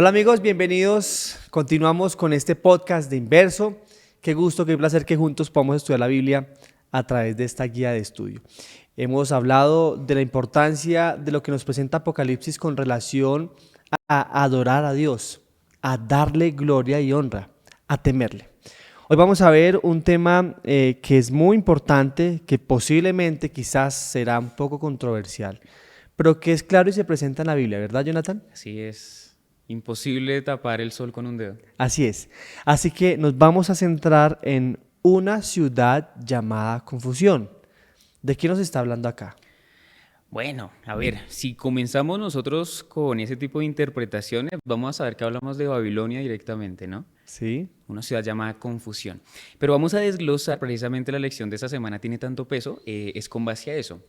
Hola amigos, bienvenidos. Continuamos con este podcast de Inverso. Qué gusto, qué placer que juntos podamos estudiar la Biblia a través de esta guía de estudio. Hemos hablado de la importancia de lo que nos presenta Apocalipsis con relación a adorar a Dios, a darle gloria y honra, a temerle. Hoy vamos a ver un tema que es muy importante, que posiblemente quizás será un poco controversial, pero que es claro y se presenta en la Biblia, ¿verdad, Jonathan? Así es. Imposible tapar el sol con un dedo. Así es. Así que nos vamos a centrar en una ciudad llamada Confusión. ¿De qué nos está hablando acá? Bueno, a ver, si comenzamos nosotros con ese tipo de interpretaciones, vamos a saber que hablamos de Babilonia directamente, ¿no? Sí. Una ciudad llamada Confusión. Pero vamos a desglosar precisamente la lección de esta semana, tiene tanto peso, es con base a eso.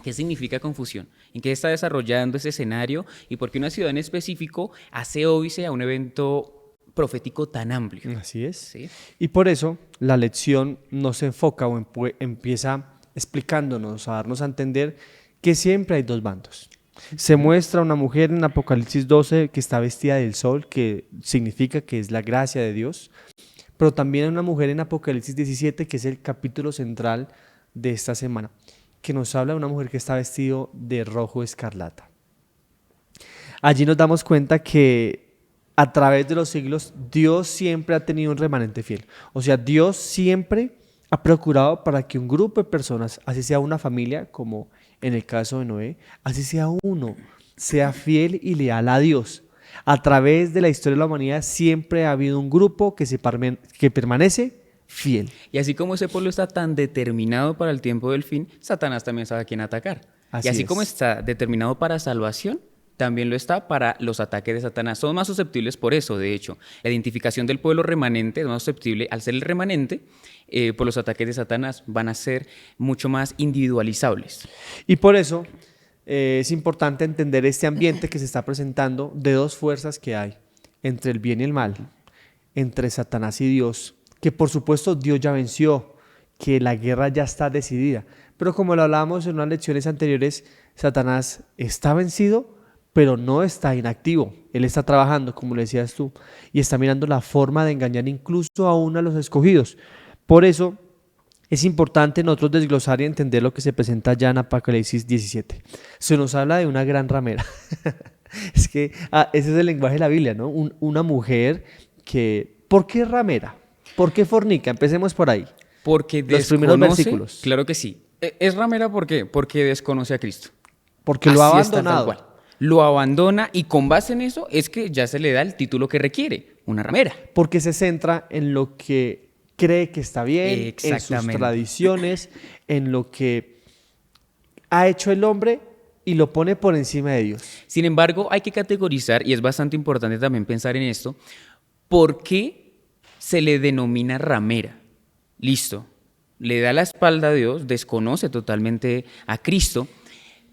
¿Qué significa confusión? ¿En qué está desarrollando ese escenario? ¿Y por qué una ciudad en específico hace óbice a un evento profético tan amplio? Así es. ¿Sí? Y por eso la lección nos enfoca o empieza explicándonos, a darnos a entender que siempre hay dos bandos. Se muestra una mujer en Apocalipsis 12 que está vestida del sol, que significa que es la gracia de Dios, pero también hay una mujer en Apocalipsis 17 que es el capítulo central de esta semana, que nos habla de una mujer que está vestida de rojo escarlata. Allí nos damos cuenta que a través de los siglos Dios siempre ha tenido un remanente fiel. O sea, Dios siempre ha procurado para que un grupo de personas, así sea una familia, como en el caso de Noé, así sea uno, sea fiel y leal a Dios. A través de la historia de la humanidad siempre ha habido un grupo que permanece fiel. Y así como ese pueblo está tan determinado para el tiempo del fin, Satanás también sabe a quién atacar. Así Y así es. como está determinado para salvación, también lo está para los ataques de Satanás. Son más susceptibles por eso, de hecho. La identificación del pueblo remanente es más susceptible, al ser el remanente, por los ataques de Satanás, van a ser mucho más individualizables. Y por eso es importante entender este ambiente que se está presentando de dos fuerzas que hay, entre el bien y el mal, entre Satanás y Dios, que por supuesto Dios ya venció, que la guerra ya está decidida. Pero como lo hablábamos en unas lecciones anteriores, Satanás está vencido, pero no está inactivo. Él está trabajando, como le decías tú, y está mirando la forma de engañar incluso aún a los escogidos. Por eso es importante nosotros desglosar y entender lo que se presenta ya en Apocalipsis 17. Se nos habla de una gran ramera. Es que ese es el lenguaje de la Biblia, ¿no? Una mujer que... ¿Por qué ramera? ¿Por qué fornica? Empecemos por ahí. Porque Los primeros versículos. Claro que sí. ¿Es ramera por qué? Porque desconoce a Cristo. Porque lo ha Así está, tal abandonado. cual. Lo abandona y con base en eso es que ya se le da el título que requiere, una ramera. Porque se centra en lo que cree que está bien, en sus Exactamente. tradiciones, en lo que ha hecho el hombre y lo pone por encima de Dios. Sin embargo, hay que categorizar, y es bastante importante también pensar en esto, ¿por qué se le denomina ramera? Listo, le da la espalda a Dios, desconoce totalmente a Cristo,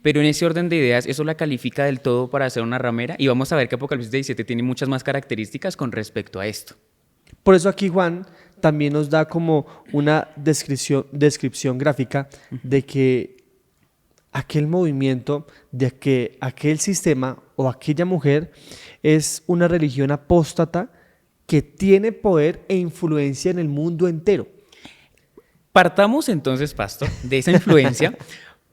pero en ese orden de ideas eso la califica del todo para ser una ramera, y vamos a ver que Apocalipsis 17 tiene muchas más características con respecto a esto. Por eso aquí Juan también nos da como una descripción gráfica de que aquel movimiento, de que aquel sistema o aquella mujer es una religión apóstata que tiene poder e influencia en el mundo entero. Partamos entonces, Pastor, de esa influencia.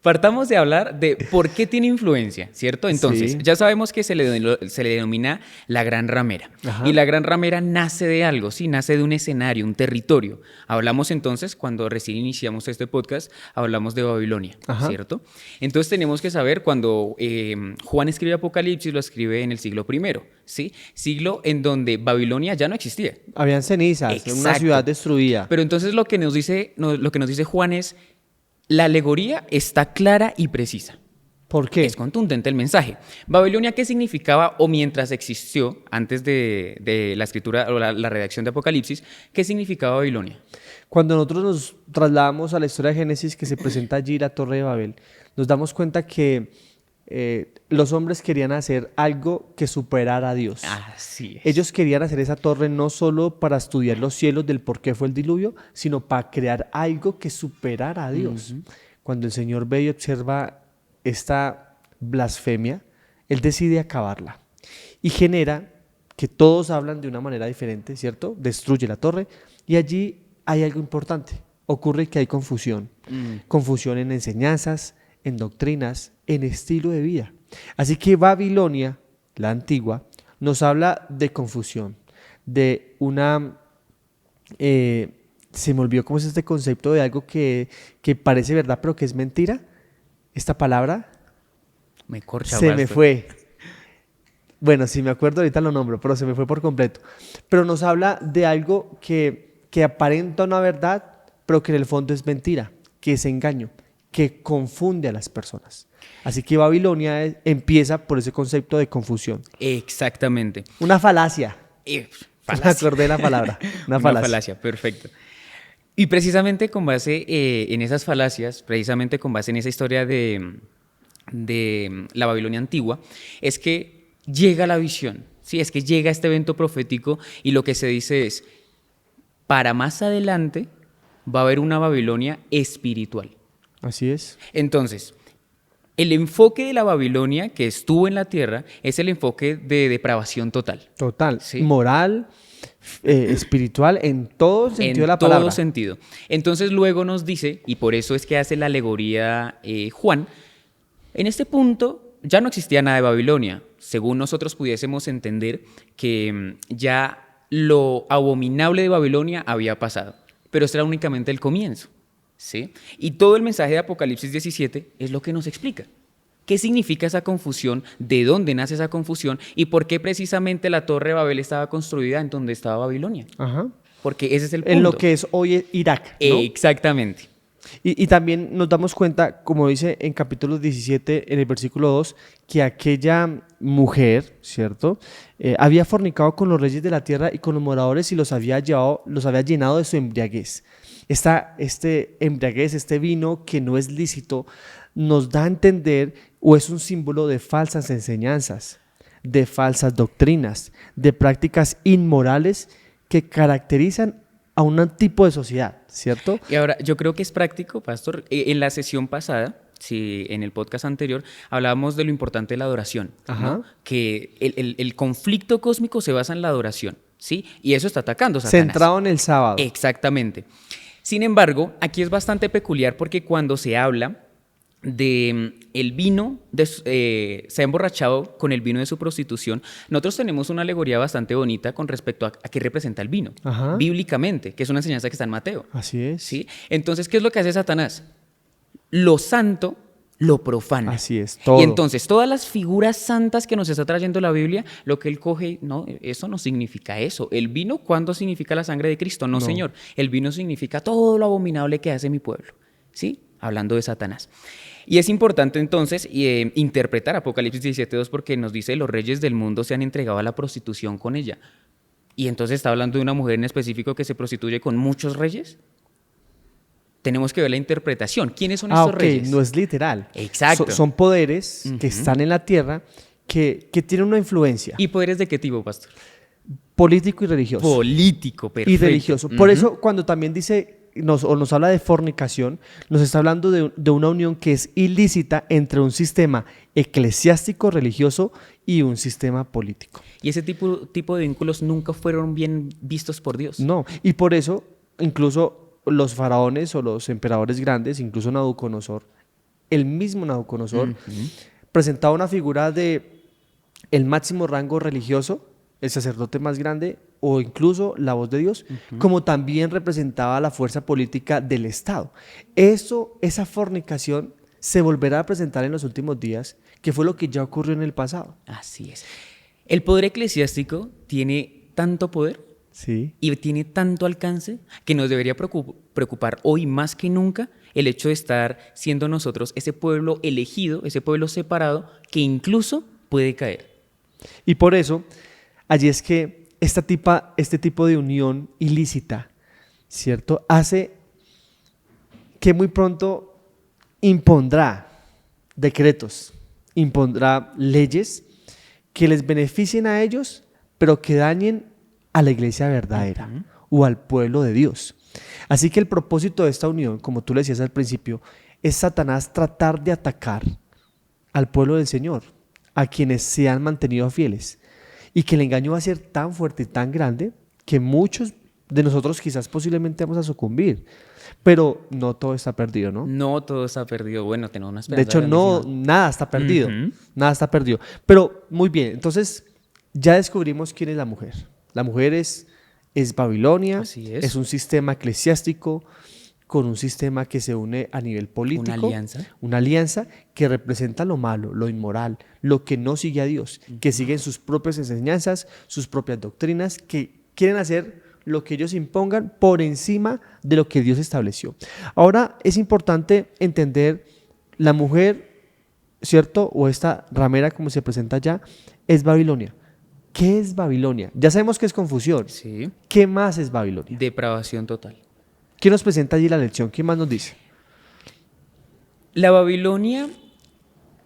Partamos de hablar de por qué tiene influencia, ¿cierto? Entonces, Sí. ya sabemos que se le denomina la gran ramera. Ajá. Y la gran ramera nace de algo, sí, nace de un escenario, un territorio. Hablamos entonces, cuando recién iniciamos este podcast, hablamos de Babilonia, Ajá. ¿cierto? Entonces tenemos que saber cuando Juan escribe Apocalipsis, lo escribe en el siglo I, ¿sí? Siglo en donde Babilonia ya no existía. Habían cenizas, en una Exacto. ciudad destruida. Pero entonces lo que nos dice Juan es: la alegoría está clara y precisa. ¿Por qué? Es contundente el mensaje. Babilonia, ¿qué significaba o mientras existió, antes de la escritura o la redacción de Apocalipsis, qué significaba Babilonia? Cuando nosotros nos trasladamos a la historia de Génesis que se presenta allí, la Torre de Babel, nos damos cuenta que los hombres querían hacer algo que superara a Dios. Así es. Ellos querían hacer esa torre no solo para estudiar los cielos del por qué fue el diluvio, sino para crear algo que superara a Dios. Cuando el Señor ve y observa esta blasfemia, Él decide acabarla y genera que todos hablan de una manera diferente, ¿cierto? Destruye la torre y allí hay algo importante. Ocurre que hay confusión. Confusión en enseñanzas, en doctrinas, en estilo de vida. Así que Babilonia, la antigua, nos habla de confusión, de una... se me olvidó cómo es este concepto de algo que parece verdad pero que es mentira. Esta palabra Me corcha, se me pastor. fue. Bueno, si me acuerdo ahorita lo nombro, pero se me fue por completo. Pero nos habla de algo que aparenta una verdad, pero que en el fondo es mentira, que es engaño, que confunde a las personas. Así que Babilonia empieza por ese concepto de confusión. Exactamente. Una falacia. Me Falacia. acordé de la palabra. Una falacia. Perfecto. Y precisamente con base en esas falacias, precisamente con base en esa historia de la Babilonia antigua, es que llega la visión, ¿sí? Es que llega este evento profético y lo que se dice es, para más adelante va a haber una Babilonia espiritual. Así es. Entonces, el enfoque de la Babilonia que estuvo en la tierra es el enfoque de depravación total. Total. Sí. Moral, espiritual, en todo sentido de la todo palabra. sentido. Entonces luego nos dice, y por eso es que hace la alegoría Juan, en este punto ya no existía nada de Babilonia, según nosotros pudiésemos entender que ya lo abominable de Babilonia había pasado, pero esto era únicamente el comienzo, ¿sí? Y todo el mensaje de Apocalipsis 17 es lo que nos explica. ¿Qué significa esa confusión? ¿De dónde nace esa confusión? ¿Y por qué precisamente la Torre de Babel estaba construida en donde estaba Babilonia? Ajá. Porque ese es el punto. En lo que es hoy Irak, ¿no? Exactamente. Y también nos damos cuenta, como dice en capítulo 17, en el versículo 2, que aquella mujer, ¿cierto? Había fornicado con los reyes de la tierra y con los moradores y los había llenado de su embriaguez. Este embriaguez, este vino que no es lícito, nos da a entender o es un símbolo de falsas enseñanzas, de falsas doctrinas, de prácticas inmorales que caracterizan a un tipo de sociedad, ¿cierto? Y ahora, yo creo que es práctico, pastor. En la sesión pasada, sí, en el podcast anterior, hablábamos de lo importante de la adoración, ¿no? Que el conflicto cósmico se basa en la adoración, ¿sí? Y eso está atacando a Satanás. Centrado en el sábado. Exactamente. Sin embargo, aquí es bastante peculiar porque cuando se habla de el vino, se ha emborrachado con el vino de su prostitución, nosotros tenemos una alegoría bastante bonita con respecto a qué representa el vino, Ajá. bíblicamente, que es una enseñanza que está en Mateo. Así es. ¿Sí? Entonces, ¿qué es lo que hace Satanás? Lo santo lo profana. Así es, todo. Y entonces, todas las figuras santas que nos está trayendo la Biblia, lo que él coge, no, eso no significa eso. El vino, ¿cuándo significa la sangre de Cristo? No, señor. El vino significa todo lo abominable que hace mi pueblo. ¿Sí? Hablando de Satanás. Y es importante entonces interpretar Apocalipsis 17:2 porque nos dice los reyes del mundo se han entregado a la prostitución con ella. Y entonces está hablando de una mujer en específico que se prostituye con muchos reyes. Tenemos que ver la interpretación. ¿Quiénes son estos reyes? No es literal. Exacto. Son poderes que están en la tierra que tienen una influencia. ¿Y poderes de qué tipo, pastor? Político y religioso. Político, perfecto. Y religioso. Por eso, cuando también dice, nos habla de fornicación, nos está hablando de una unión que es ilícita entre un sistema eclesiástico religioso y un sistema político. Y ese tipo de vínculos nunca fueron bien vistos por Dios. No, y por eso, incluso los faraones o los emperadores grandes, incluso Nabucodonosor, el mismo Nabucodonosor, presentaba una figura de el máximo rango religioso, el sacerdote más grande o incluso la voz de Dios, como también representaba la fuerza política del Estado. Esa fornicación se volverá a presentar en los últimos días, que fue lo que ya ocurrió en el pasado. Así es. El poder eclesiástico tiene tanto poder Sí. y tiene tanto alcance que nos debería preocupar hoy más que nunca el hecho de estar siendo nosotros ese pueblo elegido, ese pueblo separado, que incluso puede caer. Y por eso, allí es que este tipo de unión ilícita, ¿cierto?, hace que muy pronto impondrá decretos, impondrá leyes que les beneficien a ellos, pero que dañen a la iglesia verdadera o al pueblo de Dios. Así que el propósito de esta unión, como tú le decías al principio, es Satanás tratar de atacar al pueblo del Señor, a quienes se han mantenido fieles. y que el engaño va a ser tan fuerte y tan grande que muchos de nosotros quizás posiblemente vamos a sucumbir. Pero no todo está perdido, ¿no? No todo está perdido. Bueno, tenemos una De esperanza hecho, no, grandísima. nada está perdido. Ujú. Nada está perdido. Pero muy bien, entonces ya descubrimos quién es la mujer. La mujer es Babilonia, Así es. es un sistema eclesiástico con un sistema que se une a nivel político. Una alianza que representa lo malo, lo inmoral, lo que no sigue a Dios, que siguen sus propias enseñanzas, sus propias doctrinas, que quieren hacer lo que ellos impongan por encima de lo que Dios estableció. Ahora es importante entender la mujer, ¿cierto? O esta ramera como se presenta allá, es Babilonia. ¿Qué es Babilonia? Ya sabemos que es confusión. Sí. ¿Qué más es Babilonia? Depravación total. ¿Qué nos presenta allí la lección? ¿Qué más nos dice? La Babilonia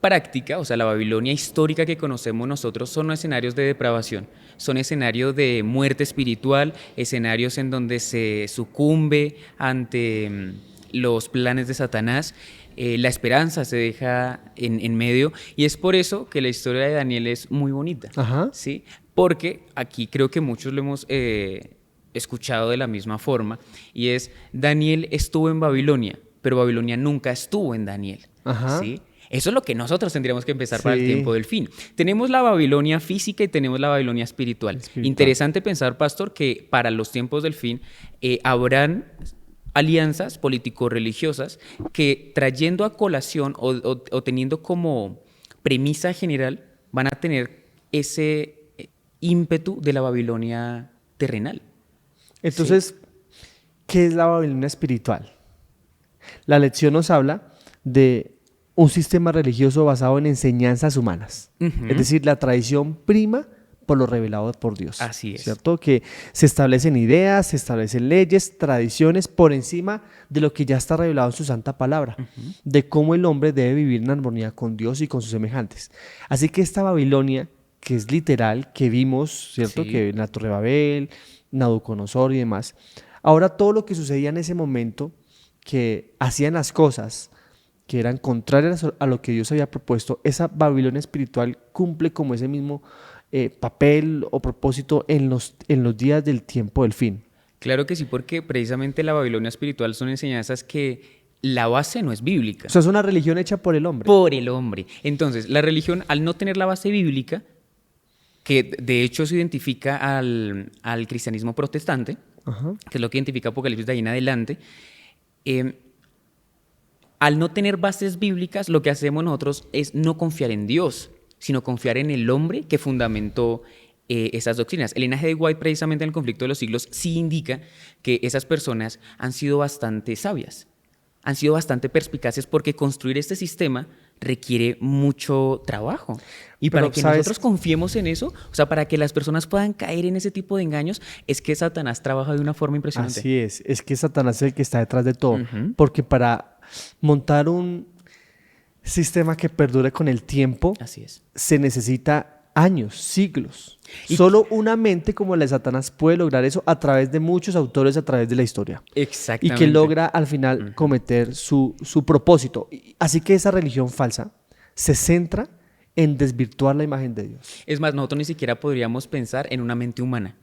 práctica, o sea, la Babilonia histórica que conocemos nosotros, son escenarios de depravación, son escenarios de muerte espiritual, escenarios en donde se sucumbe ante los planes de Satanás, la esperanza se deja en medio, y es por eso que la historia de Daniel es muy bonita, Ajá. ¿sí? Porque aquí creo que muchos lo hemos escuchado de la misma forma, y es, Daniel estuvo en Babilonia, pero Babilonia nunca estuvo en Daniel, Ajá. ¿sí? Eso es lo que nosotros tendríamos que empezar para el Sí. tiempo del fin. Tenemos la Babilonia física y tenemos la Babilonia espiritual. Interesante pensar, pastor, que para los tiempos del fin habrán alianzas político-religiosas que, trayendo a colación o teniendo como premisa general, van a tener ese ímpetu de la Babilonia terrenal. Entonces, ¿qué es la Babilonia espiritual? La lección nos habla de un sistema religioso basado en enseñanzas humanas. Ujú. Es decir, la tradición prima por lo revelado por Dios. Así es. ¿Cierto? Que se establecen ideas, se establecen leyes, tradiciones por encima de lo que ya está revelado en su santa palabra, de cómo el hombre debe vivir en armonía con Dios y con sus semejantes. Así que esta Babilonia, que es literal, que vimos, ¿cierto? Sí. Que en la Torre de Babel, Nabucodonosor y demás. Ahora todo lo que sucedía en ese momento, que hacían las cosas que eran contrarias a lo que Dios había propuesto, esa Babilonia espiritual cumple como ese mismo papel o propósito en los días del tiempo del fin. Claro que sí, porque precisamente la Babilonia espiritual son enseñanzas que la base no es bíblica. O sea, es una religión hecha por el hombre. Por el hombre. Entonces, la religión, al no tener la base bíblica, que de hecho se identifica al cristianismo protestante, Ajá. que es lo que identifica Apocalipsis de ahí en adelante, al no tener bases bíblicas, lo que hacemos nosotros es no confiar en Dios, sino confiar en el hombre que fundamentó esas doctrinas. El linaje de White, precisamente en el conflicto de los siglos, sí indica que esas personas han sido bastante sabias, han sido bastante perspicaces, porque construir este sistema requiere mucho trabajo. Y Pero, para que ¿sabes? nosotros confiemos en eso, o sea, para que las personas puedan caer en ese tipo de engaños, es que Satanás trabaja de una forma impresionante. Así es que Satanás es el que está detrás de todo, Ujú. porque para montar un sistema que perdure con el tiempo, Así es. se necesita años, siglos. Y- Solo una mente como la de Satanás puede lograr eso a través de muchos autores a través de la historia. Y Exactamente. que logra al final cometer su propósito. Así que esa religión falsa se centra en desvirtuar la imagen de Dios. Es más, nosotros ni siquiera podríamos pensar en una mente humana.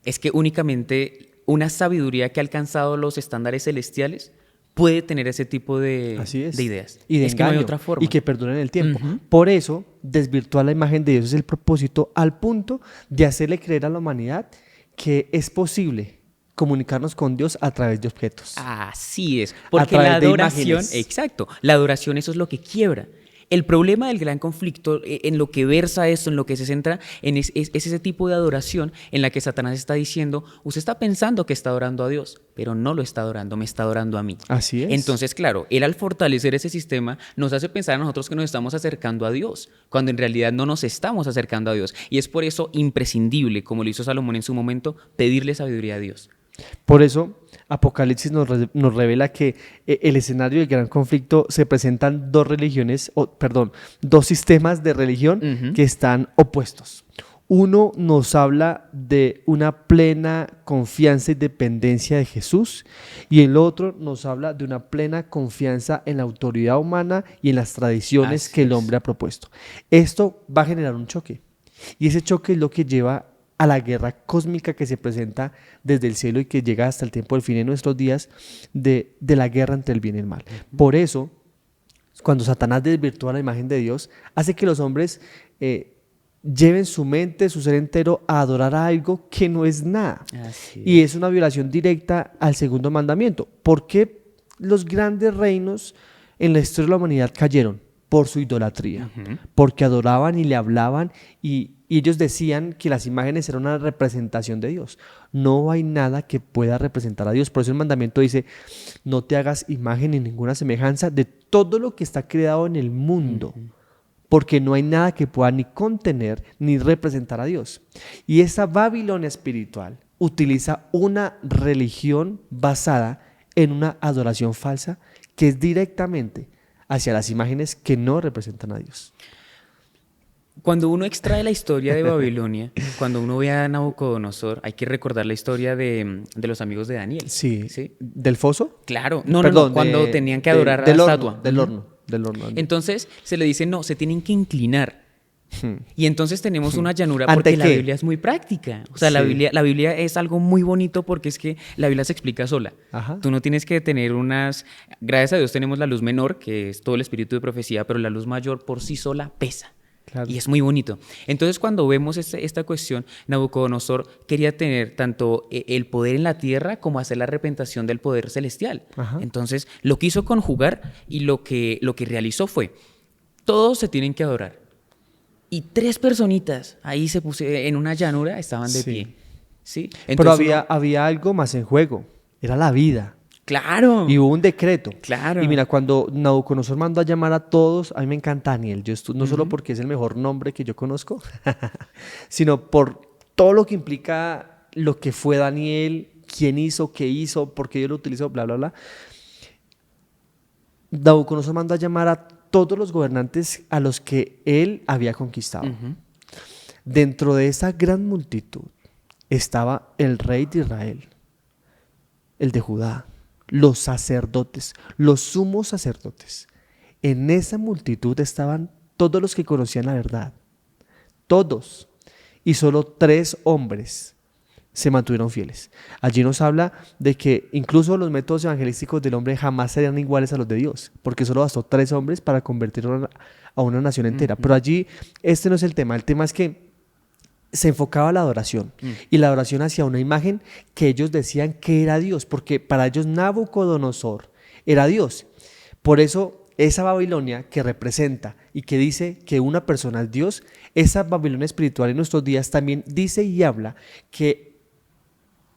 Es que únicamente una sabiduría que ha alcanzado los estándares celestiales puede tener ese tipo Así es. de ideas. Y de es que no hay engaño, otra forma. y que perduren en el tiempo. Ujú. Por eso, desvirtuar la imagen de Dios es el propósito, al punto de hacerle creer a la humanidad que es posible comunicarnos con Dios a través de objetos. Así es, porque través la de adoración, imágenes. exacto, la adoración, eso es lo que quiebra. El problema del gran conflicto, en lo que versa esto, en lo que se centra, es ese tipo de adoración en la que Satanás está diciendo, usted está pensando que está adorando a Dios, pero no lo está adorando, me está adorando a mí. Así es. Entonces, claro, él, al fortalecer ese sistema, nos hace pensar a nosotros que nos estamos acercando a Dios, cuando en realidad no nos estamos acercando a Dios. Y es por eso imprescindible, como lo hizo Salomón en su momento, pedirle sabiduría a Dios. Por eso, Apocalipsis nos revela que el escenario del gran conflicto se presentan dos sistemas de religión Ujú. que están opuestos. Uno nos habla de una plena confianza y dependencia de Jesús, y el otro nos habla de una plena confianza en la autoridad humana y en las tradiciones Así que el es. hombre ha propuesto. Esto va a generar un choque. Y ese choque es lo que lleva a la guerra cósmica que se presenta desde el cielo y que llega hasta el tiempo del fin de nuestros días, de la guerra entre el bien y el mal. Por eso, cuando Satanás desvirtúa la imagen de Dios, hace que los hombres lleven su mente, su ser entero a adorar a algo que no es nada. Y es una violación directa al segundo mandamiento. ¿Por qué los grandes reinos en la historia de la humanidad cayeron? Por su idolatría, porque adoraban y le hablaban y ellos decían que las imágenes eran una representación de Dios. No hay nada que pueda representar a Dios. Por eso el mandamiento dice, no te hagas imagen ni ninguna semejanza de todo lo que está creado en el mundo, porque no hay nada que pueda ni contener ni representar a Dios. Y esa Babilonia espiritual utiliza una religión basada en una adoración falsa que es directamente hacia las imágenes que no representan a Dios. Cuando uno extrae la historia de Babilonia, cuando uno ve a Nabucodonosor, hay que recordar la historia de los amigos de Daniel. Sí. ¿Del foso? Claro. Perdón, No, cuando tenían que adorar a la estatua. Del horno. Entonces se le dice, no, se tienen que inclinar. Y entonces tenemos una llanura ¿Ante porque qué? la Biblia es muy práctica. O sea, Sí. la Biblia es algo muy bonito porque es que la Biblia se explica sola. Ajá. Tú no tienes que tener unas... Gracias a Dios tenemos la luz menor, que es todo el espíritu de profecía, pero la luz mayor por sí sola pesa. Claro. Y es muy bonito. Entonces, cuando vemos esta cuestión, Nabucodonosor quería tener tanto el poder en la tierra como hacer la representación del poder celestial. Ajá. Entonces, lo quiso conjugar y lo que realizó fue, todos se tienen que adorar. Y 3 personitas ahí se pusieron en una llanura, estaban de Sí. pie. ¿Sí? Pero Entonces, había algo más en juego, era la vida. Claro. Y hubo un decreto. Claro. Y mira, cuando Nabucodonosor mandó a llamar a todos, a mí me encanta Daniel. No solo porque es el mejor nombre que yo conozco, sino por todo lo que implica lo que fue Daniel, quién hizo, qué hizo, por qué Dios lo utilizó, bla, bla, bla. Nabucodonosor mandó a llamar a todos los gobernantes a los que él había conquistado. Dentro de esa gran multitud estaba el rey de Israel, el de Judá, los sacerdotes, los sumos sacerdotes. En esa multitud estaban todos los que conocían la verdad, todos, y solo 3 hombres se mantuvieron fieles. Allí nos habla de que incluso los métodos evangelísticos del hombre jamás serían iguales a los de Dios, porque solo bastó 3 hombres para convertir a una nación entera. Pero allí este no es el tema es que se enfocaba la adoración y la adoración hacia una imagen que ellos decían que era Dios, porque para ellos Nabucodonosor era Dios. Por eso esa Babilonia que representa y que dice que una persona es Dios, esa Babilonia espiritual en nuestros días también dice y habla que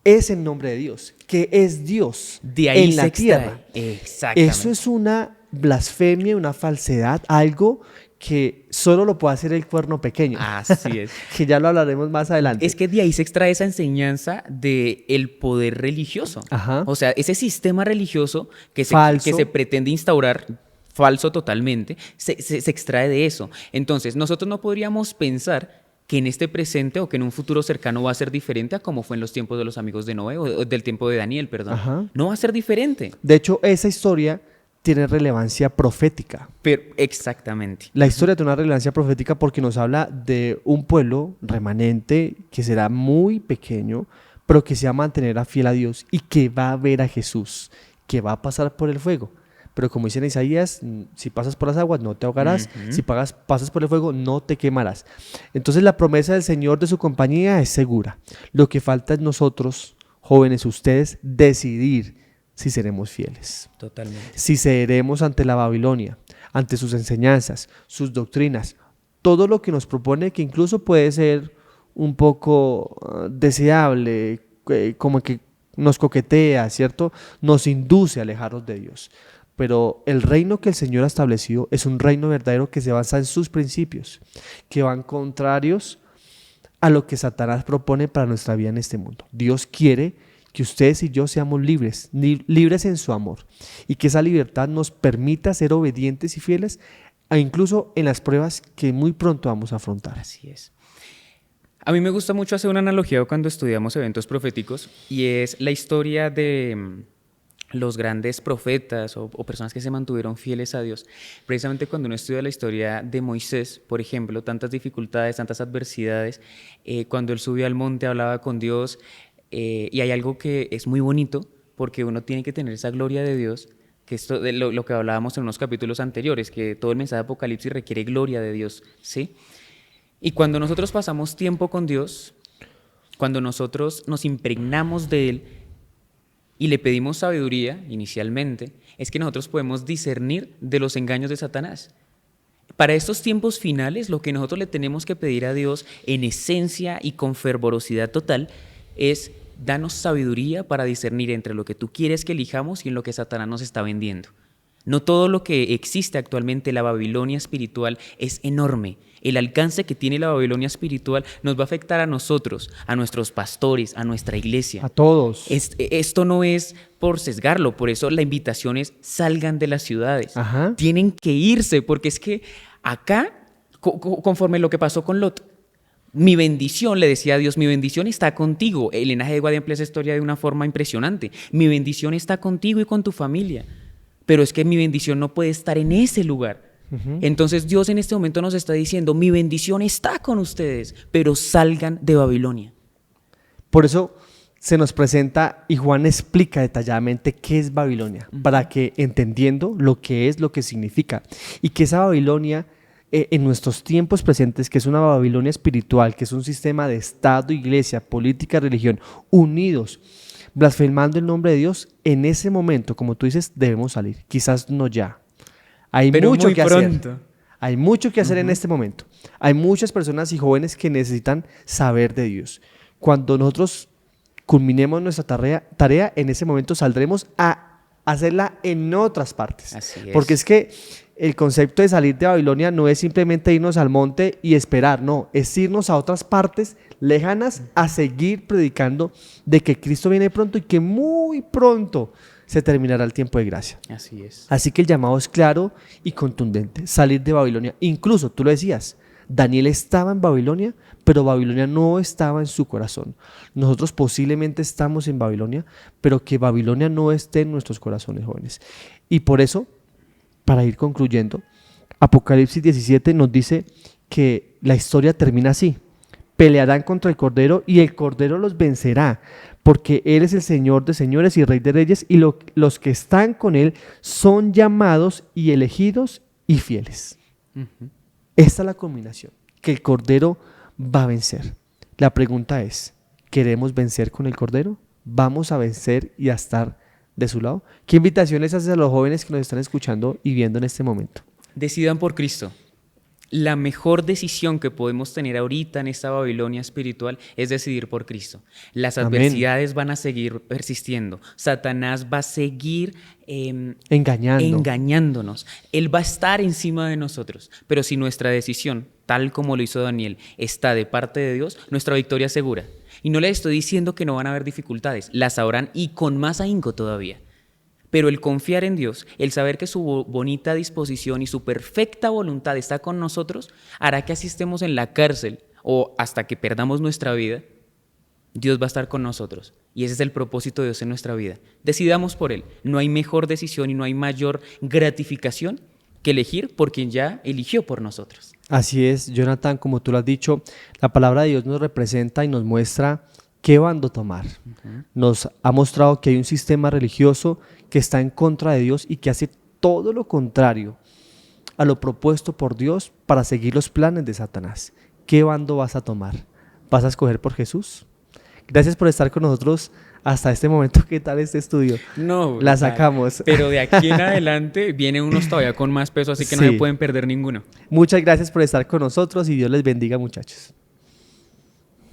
es el nombre de Dios, que es Dios de ahí en la tierra. Exactamente. Eso es una blasfemia, una falsedad, algo que solo lo puede hacer el cuerno pequeño. Así es. Que ya lo hablaremos más adelante. Es que de ahí se extrae esa enseñanza del poder religioso. Ajá. O sea, ese sistema religioso que Falso. que se pretende instaurar, falso totalmente, se extrae de eso. Entonces, nosotros no podríamos pensar que en este presente o que en un futuro cercano va a ser diferente a como fue en los tiempos de los amigos de Noé o del tiempo de Daniel, perdón. Ajá. No va a ser diferente. De hecho, esa historia tiene relevancia profética. Pero exactamente. La historia tiene una relevancia profética porque nos habla de un pueblo remanente que será muy pequeño, pero que se va a mantener fiel a Dios y que va a ver a Jesús, que va a pasar por el fuego. Pero como dice en Isaías, si pasas por las aguas no te ahogarás, si pasas por el fuego no te quemarás. Entonces la promesa del Señor de su compañía es segura. Lo que falta es nosotros, jóvenes, ustedes, decidir si seremos fieles. Totalmente. Si cederemos ante la Babilonia, ante sus enseñanzas, sus doctrinas, todo lo que nos propone, que incluso puede ser un poco deseable, como que nos coquetea, ¿cierto? Nos induce a alejarnos de Dios. Pero el reino que el Señor ha establecido es un reino verdadero que se basa en sus principios, que van contrarios a lo que Satanás propone para nuestra vida en este mundo. Dios quiere que ustedes y yo seamos libres, libres en su amor, y que esa libertad nos permita ser obedientes y fieles, e incluso en las pruebas que muy pronto vamos a afrontar. Así es. A mí me gusta mucho hacer una analogía cuando estudiamos eventos proféticos y es la historia de los grandes profetas o personas que se mantuvieron fieles a Dios. Precisamente cuando uno estudia la historia de Moisés, por ejemplo, tantas dificultades, tantas adversidades, cuando él subió al monte, hablaba con Dios, y hay algo que es muy bonito, porque uno tiene que tener esa gloria de Dios, que esto de lo que hablábamos en unos capítulos anteriores, que todo el mensaje de Apocalipsis requiere gloria de Dios, ¿sí? Y cuando nosotros pasamos tiempo con Dios, cuando nosotros nos impregnamos de Él y le pedimos sabiduría inicialmente, es que nosotros podemos discernir de los engaños de Satanás. Para estos tiempos finales, lo que nosotros le tenemos que pedir a Dios en esencia y con fervorosidad total es: danos sabiduría para discernir entre lo que tú quieres que elijamos y en lo que Satanás nos está vendiendo. No todo lo que existe actualmente, la Babilonia espiritual, es enorme. El alcance que tiene la Babilonia espiritual nos va a afectar a nosotros, a nuestros pastores, a nuestra iglesia. A todos. Esto no es por sesgarlo, por eso la invitación es: salgan de las ciudades. Ajá. Tienen que irse, porque es que acá, conforme lo que pasó con Lot, mi bendición, le decía a Dios, mi bendición está contigo. El linaje de Guadiana emplea esa historia de una forma impresionante. Mi bendición está contigo y con tu familia. Pero es que mi bendición no puede estar en ese lugar. Entonces Dios en este momento nos está diciendo: mi bendición está con ustedes, pero salgan de Babilonia. Por eso se nos presenta y Juan explica detalladamente qué es Babilonia, para que entendiendo lo que es, lo que significa, y que esa Babilonia en nuestros tiempos presentes, que es una Babilonia espiritual, que es un sistema de Estado, iglesia, política, religión, unidos, blasfemando el nombre de Dios, en ese momento, como tú dices, debemos salir. Quizás no ya. Hay pero mucho muy que pronto. hacer. Hay mucho que hacer en este momento. Hay muchas personas y jóvenes que necesitan saber de Dios. Cuando nosotros culminemos nuestra tarea, en ese momento saldremos a hacerla en otras partes. Así es. Porque es que el concepto de salir de Babilonia no es simplemente irnos al monte y esperar, no, es irnos a otras partes lejanas a seguir predicando de que Cristo viene pronto y que muy pronto se terminará el tiempo de gracia. Así es. Así que el llamado es claro y contundente: salir de Babilonia. Incluso, tú lo decías, Daniel estaba en Babilonia, pero Babilonia no estaba en su corazón. Nosotros posiblemente estamos en Babilonia, pero que Babilonia no esté en nuestros corazones, jóvenes. Y por eso, para ir concluyendo, Apocalipsis 17 nos dice que la historia termina así: pelearán contra el Cordero y el Cordero los vencerá, porque Él es el Señor de señores y Rey de reyes, y los que están con Él son llamados y elegidos y fieles. Esta es la combinación, que el Cordero va a vencer. La pregunta es: ¿queremos vencer con el Cordero? ¿Vamos a vencer y a estar de su lado? ¿Qué invitaciones haces a los jóvenes que nos están escuchando y viendo en este momento? Decidan por Cristo. La mejor decisión que podemos tener ahorita en esta Babilonia espiritual es decidir por Cristo. Las adversidades van a seguir persistiendo. Satanás va a seguir engañándonos. Él va a estar encima de nosotros. Pero si nuestra decisión, tal como lo hizo Daniel, está de parte de Dios, nuestra victoria es segura. Y no les estoy diciendo que no van a haber dificultades. Las habrán, y con más ahínco todavía. Pero el confiar en Dios, el saber que su bonita disposición y su perfecta voluntad está con nosotros, hará que así estemos en la cárcel o hasta que perdamos nuestra vida, Dios va a estar con nosotros. Y ese es el propósito de Dios en nuestra vida. Decidamos por Él. No hay mejor decisión y no hay mayor gratificación que elegir por quien ya eligió por nosotros. Así es, Jonathan, como tú lo has dicho, la palabra de Dios nos representa y nos muestra qué bando tomar. Nos ha mostrado que hay un sistema religioso que está en contra de Dios y que hace todo lo contrario a lo propuesto por Dios para seguir los planes de Satanás. ¿Qué bando vas a tomar? ¿Vas a escoger por Jesús? Gracias por estar con nosotros hasta este momento. ¿Qué tal este estudio? No, la sacamos. Pero de aquí en adelante vienen unos todavía con más peso, así que no se pueden perder ninguno. Muchas gracias por estar con nosotros y Dios les bendiga, muchachos.